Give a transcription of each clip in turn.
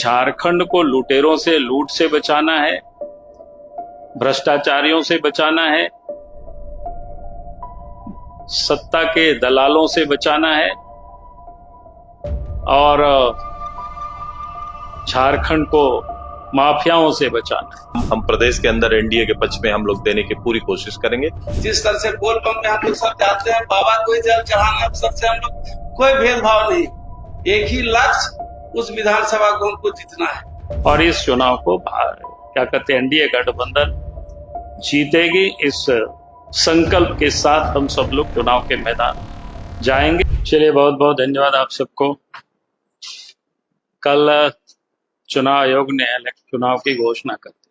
झारखंड को लुटेरों से, लूट से बचाना है, भ्रष्टाचारियों से बचाना है, सत्ता के दलालों से बचाना है और झारखंड को माफियाओं से बचाना है। हम प्रदेश के अंदर एनडीए के पक्ष में हम लोग देने की पूरी कोशिश करेंगे। जिस तरह से गोल बम में हम लोग सब जाते हैं, बाबा कोई जल चढ़ाना, सबसे हम लोग कोई भेदभाव नहीं, एक ही लक्ष्य, उस विधानसभा को हमको जीतना है। और इस चुनाव को क्या कहते हैं, एनडीए गठबंधन जीतेगी। इस संकल्प के साथ हम सब लोग चुनाव के मैदान जाएंगे। चलिए, बहुत बहुत धन्यवाद आप सबको। कल चुनाव आयोग ने चुनाव की घोषणा कर दी।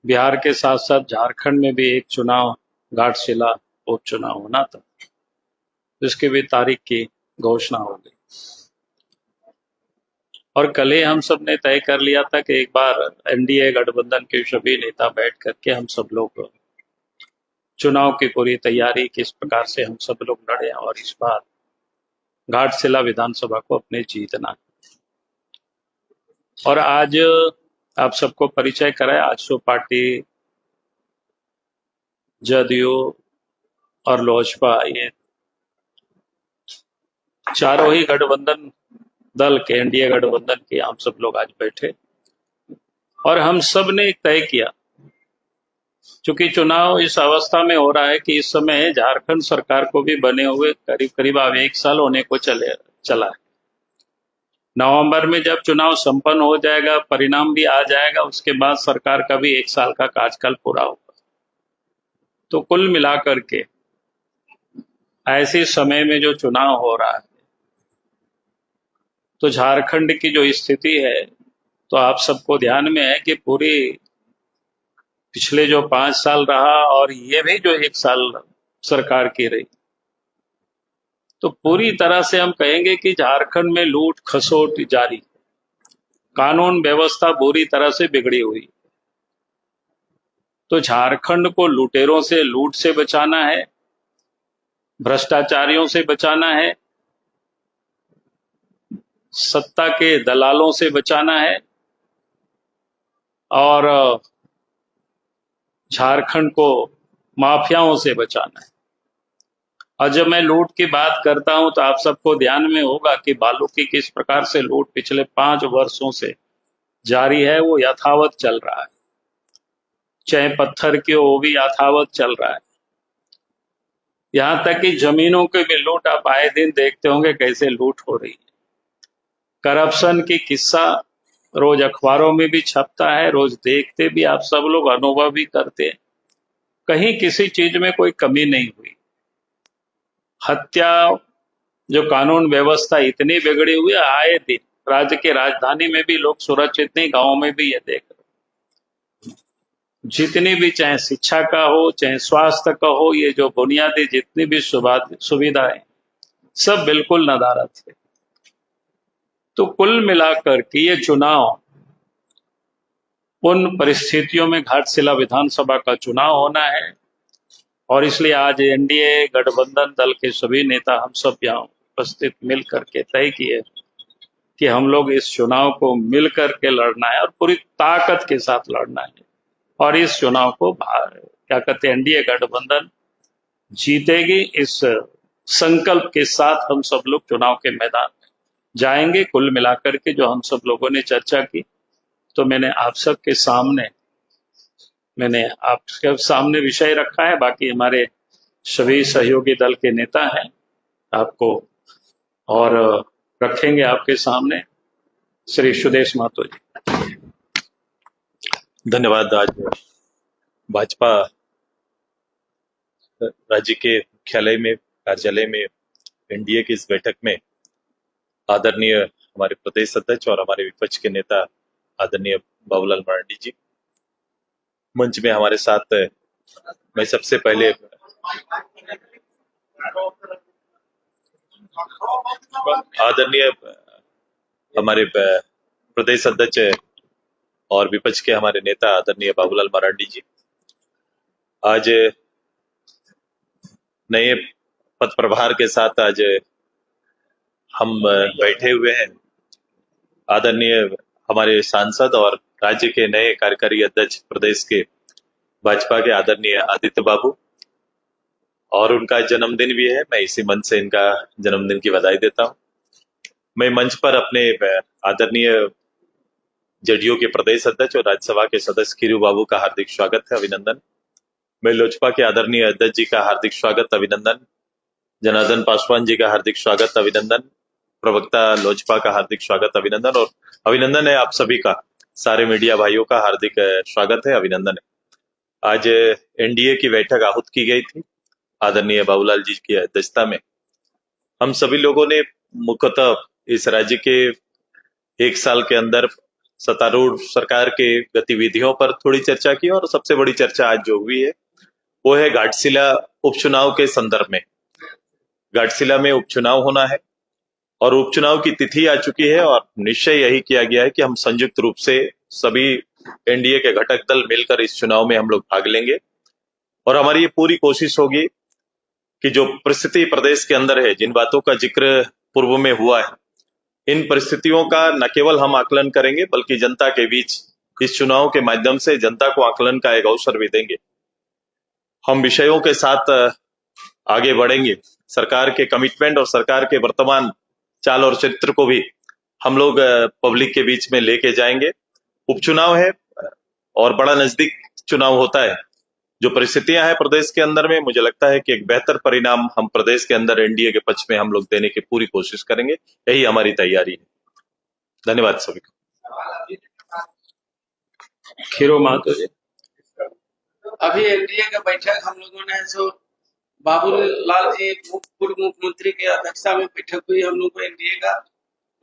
बिहार के साथ साथ झारखंड में भी एक चुनाव, घाटशिला उपचुनाव होना था, जिसकी भी तारीख की घोषणा हो गई। और कल ही हम सब ने तय कर लिया था कि एक बार एनडीए गठबंधन के सभी नेता बैठ करके हम सब लोग चुनाव की पूरी तैयारी किस प्रकार से हम सब लोग लड़े और इस बार घाटशिला विधानसभा को अपने जीतना है। और आज आप सबको परिचय कराया, आजसू पार्टी, जदयू और लोजपा, ये चारों ही गठबंधन दल के, एनडीए गठबंधन के हम सब लोग आज बैठे और हम सब ने एक तय किया, चूंकि चुनाव इस अवस्था में हो रहा है कि इस समय झारखंड सरकार को भी बने हुए करीब करीब अब 1 साल होने को चला है। नवंबर में जब चुनाव संपन्न हो जाएगा, परिणाम भी आ जाएगा, उसके बाद सरकार का भी 1 साल का कार्यकाल पूरा होगा। तो कुल मिलाकर के ऐसे समय में जो चुनाव हो रहा है, तो झारखंड की जो स्थिति है, तो आप सबको ध्यान में है कि पूरी पिछले जो 5 साल रहा और ये भी जो 1 साल सरकार की रही, तो पूरी तरह से हम कहेंगे कि झारखंड में लूट खसोट जारी, कानून व्यवस्था बुरी तरह से बिगड़ी हुई। तो झारखंड को लुटेरों से, लूट से बचाना है, भ्रष्टाचारियों से बचाना है, सत्ता के दलालों से बचाना है और झारखंड को माफियाओं से बचाना है। और जब मैं लूट की बात करता हूं तो आप सबको ध्यान में होगा कि बालू की किस प्रकार से लूट पिछले 5 वर्षों से जारी है, वो यथावत चल रहा है। चाहे पत्थर की वो भी यथावत चल रहा है। यहां तक कि जमीनों की भी लूट आप आए दिन देखते होंगे कैसे लूट हो रही है। करप्शन की किस्सा रोज अखबारों में भी छपता है, रोज देखते भी आप सब लोग, अनुभव भी करते हैं। कहीं किसी चीज में कोई कमी नहीं हुई। हत्या, जो कानून व्यवस्था इतनी बिगड़ी हुई है, आए दिन राज्य की राजधानी में भी लोग सुरक्षित नहीं, गांवों में भी ये देख रहे। जितनी भी, चाहे शिक्षा का हो, चाहे स्वास्थ्य का हो, ये जो बुनियादी जितनी भी सुविधाएं, सब बिल्कुल नदारद है। तो कुल मिलाकर के ये चुनाव, उन परिस्थितियों में घाटशिला विधानसभा का चुनाव होना है और इसलिए आज एनडीए गठबंधन दल के सभी नेता हम सब यहाँ उपस्थित मिल करके तय किए कि हम लोग इस चुनाव को मिल करके लड़ना है और पूरी ताकत के साथ लड़ना है। और इस चुनाव को क्या कहते हैं, एनडीए गठबंधन जीतेगी। इस संकल्प के साथ हम सब लोग चुनाव के मैदान में जाएंगे। कुल मिलाकर के जो हम सब लोगों ने चर्चा की, तो मैंने आप सबके सामने विषय रखा है। बाकी हमारे सभी सहयोगी दल के नेता हैं, आपको और रखेंगे आपके सामने। श्री सुदेश महतो जी। धन्यवाद। आज भाजपा राज्य के मुख्यालय में, कार्यालय में एनडीए की इस बैठक में आदरणीय हमारे प्रदेश अध्यक्ष और हमारे विपक्ष के नेता आदरणीय बाबूलाल मरांडी जी मंच में हमारे साथ। मैं सबसे पहले आदरणीय हमारे प्रदेश अध्यक्ष और विपक्ष के हमारे नेता आदरणीय बाबूलाल मरांडी जी आज नए पद प्रभार के साथ आज हम बैठे हुए हैं आदरणीय हमारे सांसद और राज्य के नए कार्यकारी अध्यक्ष प्रदेश के भाजपा के आदरणीय आदित्य बाबू, और उनका जन्मदिन भी है। मैं इसी मंच से इनका जन्मदिन की बधाई देता हूं। मैं मंच पर अपने आदरणीय जेडीयू के प्रदेश अध्यक्ष और राज्यसभा के सदस्य खीरू बाबू का हार्दिक स्वागत है, अभिनंदन। मैं लोजपा के आदरणीय अध्यक्ष जी का हार्दिक स्वागत, अभिनंदन। जनार्दन पासवान जी का हार्दिक स्वागत, अभिनंदन। प्रवक्ता लोजपा का हार्दिक स्वागत, अभिनंदन। और अभिनंदन है आप सभी का, सारे मीडिया भाइयों का हार्दिक स्वागत है, अभिनंदन है। आज एनडीए की बैठक आहूत की गई थी आदरणीय बाबूलाल जी की अध्यक्षता में। हम सभी लोगों ने मुख्यतः इस राज्य के एक साल के अंदर सत्तारूढ़ सरकार के गतिविधियों पर थोड़ी चर्चा की, और सबसे बड़ी चर्चा आज जो हुई है वो है घाटशिला उपचुनाव के संदर्भ में। घाटशिला में उपचुनाव होना है और उपचुनाव की तिथि आ चुकी है, और निश्चय यही किया गया है कि हम संयुक्त रूप से सभी एनडीए के घटक दल मिलकर इस चुनाव में हम लोग भाग लेंगे। और हमारी ये पूरी कोशिश होगी कि जो परिस्थिति प्रदेश के अंदर है, जिन बातों का जिक्र पूर्व में हुआ है, इन परिस्थितियों का न केवल हम आकलन करेंगे बल्कि जनता के बीच इस चुनाव के माध्यम से जनता को आकलन का एक अवसर भी देंगे। हम विषयों के साथ आगे बढ़ेंगे। सरकार के कमिटमेंट और सरकार के वर्तमान चाल और चरित्र को भी हम लोग पब्लिक के बीच में लेके जाएंगे। उपचुनाव है और बड़ा नजदीक चुनाव होता है। जो परिस्थितियां हैं प्रदेश के अंदर में, मुझे लगता है कि एक बेहतर परिणाम हम प्रदेश के अंदर एनडीए के पक्ष में हम लोग देने की पूरी कोशिश करेंगे। यही हमारी तैयारी है। धन्यवाद सभी को। खीरू महतो जी। अभी एनडीए का बैठक हम लोगों ने सो बाबूलाल जी पूर्व मुख्यमंत्री के अध्यक्षता में बैठक हुई हम लोग को एनडीए का।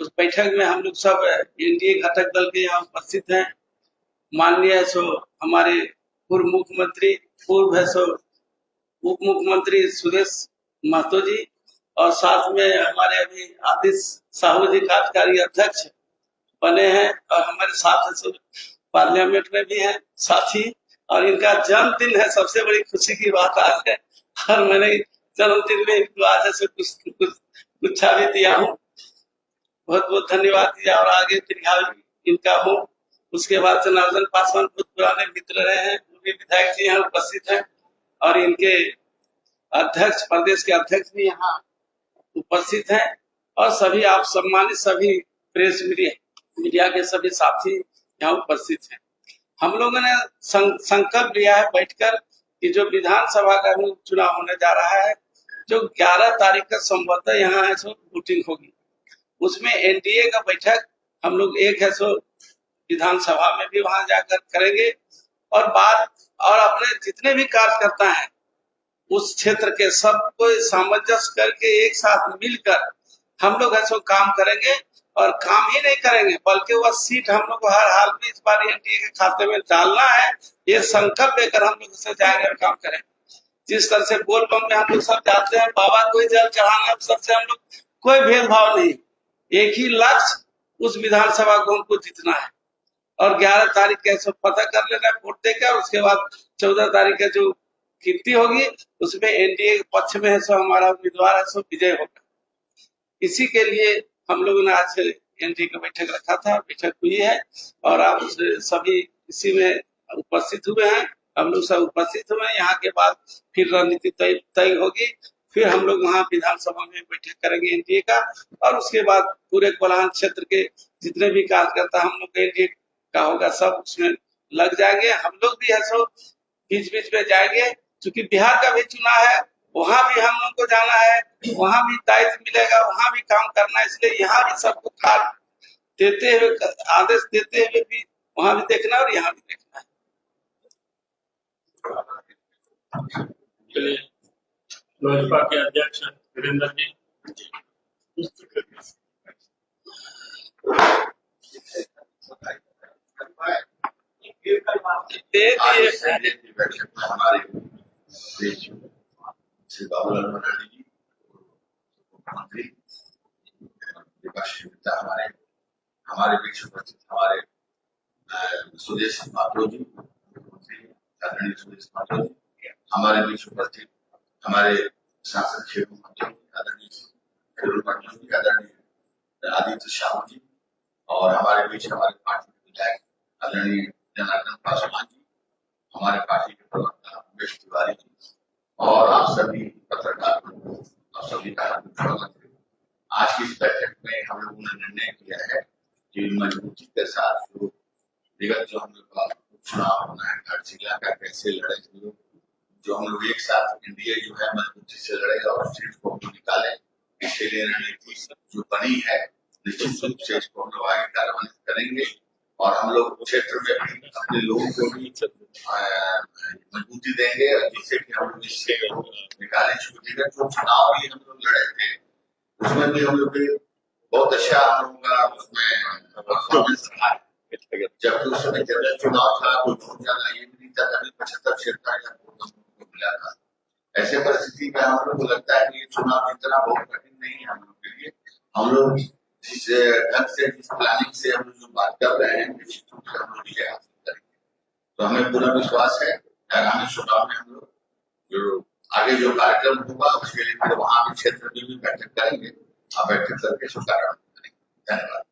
उस बैठक में हम लोग सब एनडीए घटक दल के यहाँ उपस्थित हैं। माननीय सो हमारे पूर्व मुख्यमंत्री, पूर्व है सो उप मुख्यमंत्री सुरेश महतो जी, और साथ में हमारे अभी आदित्य साहू जी कार्यकारी अध्यक्ष बने हैं, और हमारे साथ सो पार्लियामेंट में भी हैं साथी। और इनका जन्मदिन है, सबसे बड़ी खुशी की बात आज है। और मैंने जन्मदिन में इनको आज ऐसे कुछ भी दिया हूँ। बहुत बहुत धन्यवाद दिया, और आगे दीर्घायु इनका हो। उसके बाद जनार्दन पासवान बहुत पुराने मित्र रहे हैं, वो भी विधायक जी यहाँ उपस्थित हैं, और इनके अध्यक्ष, प्रदेश के अध्यक्ष भी यहाँ उपस्थित हैं, और सभी आप सम्मानित सभी प्रेस मीडिया के सभी साथी यहाँ उपस्थित हैं। हम लोगों ने संकल्प लिया है बैठकर कि जो विधानसभा का चुनाव होने जा रहा है, जो 11 तारीख का संभवतः यहाँ है सो वोटिंग होगी, उसमें एनडीए का बैठक हम लोग एक है सो विधानसभा में भी वहां जाकर करेंगे, और अपने जितने भी कार्यकर्ता हैं उस क्षेत्र के सबको सामंजस्य करके एक साथ मिलकर हम लोग ऐसा काम करेंगे। और काम ही नहीं करेंगे बल्कि वह सीट हम लोग को हर हाल में इस बार एनडीए के खाते में डालना है, ये संकल्प लेकर हम लोग उससे जाएंगे और काम करेंगे। जिस तरह से बोलबम में हम लोग सब जाते हैं, बाबा कोई जल चढ़ाना, सबसे हम लोग कोई भेदभाव नहीं, एक ही लक्ष्य, उस विधानसभा को हमको जीतना है। और 11 तारीख के सब पता कर लेना है वोट देकर। उसके बाद 14 तारीख का जो गिनती होगी उसमें एनडीए के पक्ष में है सो हमारा उम्मीदवार है सो विजय होगा। इसी के लिए हम लोगों ने आज एनडीए का बैठक रखा था, बैठक हुई है, और आप सभी इसी में उपस्थित हुए हैं। हम लोग सब उपस्थित हुए हैं। यहाँ के बाद फिर रणनीति तय होगी, फिर हम लोग वहाँ विधानसभा में बैठक करेंगे एनडीए का, और उसके बाद पूरे कोल्हान क्षेत्र के जितने भी कार्यकर्ता हम लोग एनडीए का होगा सब उसमें लग जाएंगे। हम लोग भी है सो बीच बीच में जाएंगे, क्योंकि बिहार का भी चुनाव है, वहां भी हम लोग को जाना है, वहां भी दायित्व मिलेगा, वहां भी काम करना है। इसलिए यहाँ भी सबको कार्य देते हुए, आदेश देते हुए भी वहां भी देखना और यहाँ भी देखना है। लोजपा के अध्यक्ष वीरेंद्र जी। हमारे श्री बाबूलाल मरांडी जी, मुख्यमंत्री, विपक्षी नेता हमारे बीच उपस्थित हमारे सुरेश महतो जी, मुख्यमंत्री आदरणीय सुरेश महतो जी, हमारे बीच उपस्थित हमारे सांसद खीरू महतो जी, आदरणीय खीरू महतो जी, आदरणीय आदित्य साहू जी, और हमारे बीच हमारे पार्टी के विधायक आदरणीय जनार्दन पासवान जी, हमारे पार्टी के प्रवक्ता उमेश तिवारी जी और आप सभी पत्रकार और सभी का स्वागत है। आज की इस बैठक में हम लोगों ने निर्णय किया है कि मजबूती के साथ विगत जो हम लोग का चुनाव होना है हर जिला का कैसे लड़े, जो हम लोग एक साथ एनडीए जो है मजबूती से लड़ेगा और सीट को हम निकाले, इसके लिए रणनीति जो बनी है निश्चित रूप से इसको हम लोग आगे कार्यान्वित करेंगे और हम लोग क्षेत्र में भी अपने लोगों को भी मजबूती देंगे जिससे कि हम लोग इससे निकाले। विगत जो चुनाव भी हम लोग लड़े थे उसमें भी हम लोग बहुत अच्छा हम लोगों का उसमें परफॉर्मेंस रहा है। जबकि उस समय जनरल चुनाव था तो बहुत ज्यादा ये भी नहीं था, कभी 75 वोट हमको मिला था। ऐसे परिस्थिति में हम लोग को लगता है कि ये चुनाव जितना बहुत कठिन नहीं है हम लोग के लिए। हम लोग जिस ढंग से जिस प्लानिंग से हम लोग जो बात कर रहे हैं निश्चित रूप से हम लोग ये हासिल करेंगे। तो हमें पूरा विश्वास है आगामी चुनाव में हम लोग जो आगे जो कार्यक्रम होगा उसके लिए फिर वहां भी क्षेत्र में भी बैठक करेंगे और बैठक करके इसको कार्यान्वित करेंगे। धन्यवाद।